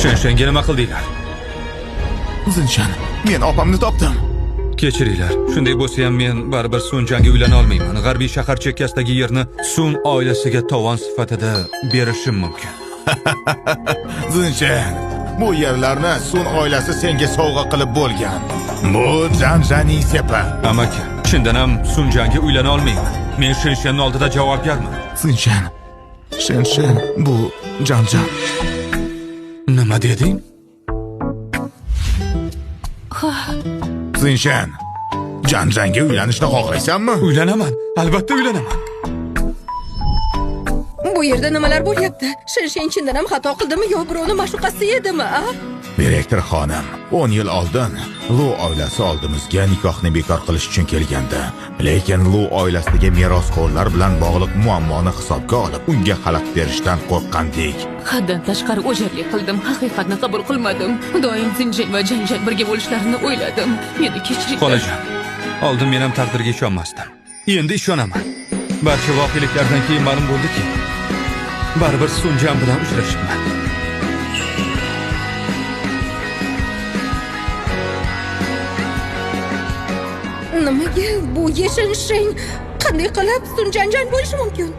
Shenga nima qildinglar? Zinshan, men opamni topdim. Kechiringlar. Shunday bo'lsa ham men baribir Sunjanga uylana olmayman. G'arbiy shahar chekkasidagi yerni Sun oilasiga tovon sifatida berishim mumkin. Zinshan, bu yerlarni Sun oilasi senga sovg'a qilib bo'lgan. Bu Janjaning sepi. Amaki, chindan ham Sunjanga uylana olmayman. Men Shenning oldida javobgarman. Zinshan, Shen, bu Janjan. Nima deding? Zinshan, Janjanga uylanishni xohlaysanmi? Uylanaman. Albatta uylanaman. Bu yerda nimalar bo'lyapti? Shen chindan ham xato qildimi yo birovni ma'shuqasi edimi? Direktor xonim, 10 yil oldin Lu oilasi oldimizga nikohni bekor qilish uchun kelgandi. Lekin Lu oilasidagi merosxo'rlar bilan bog'liq muammoni hisobga olib, unga xalaqit berishdan qo'rqqandik. Haddan tashqari o'jarlik qildim, haqiqatni qabul qilmadim. Doim Zinjan va Janjan birga bo'lishlarini o'yladim. Meni kechiring. Xolajon, oldin men ham taqdirga ishonmasdim. Endi ishonaman. Barcha voqeliklardan keyin ma'lum bo'ldiki, baribir Sunjan bilan uchrashibman. Nimaga bu Shen qanday qilib Sunjanjan bo'lishi mumkin?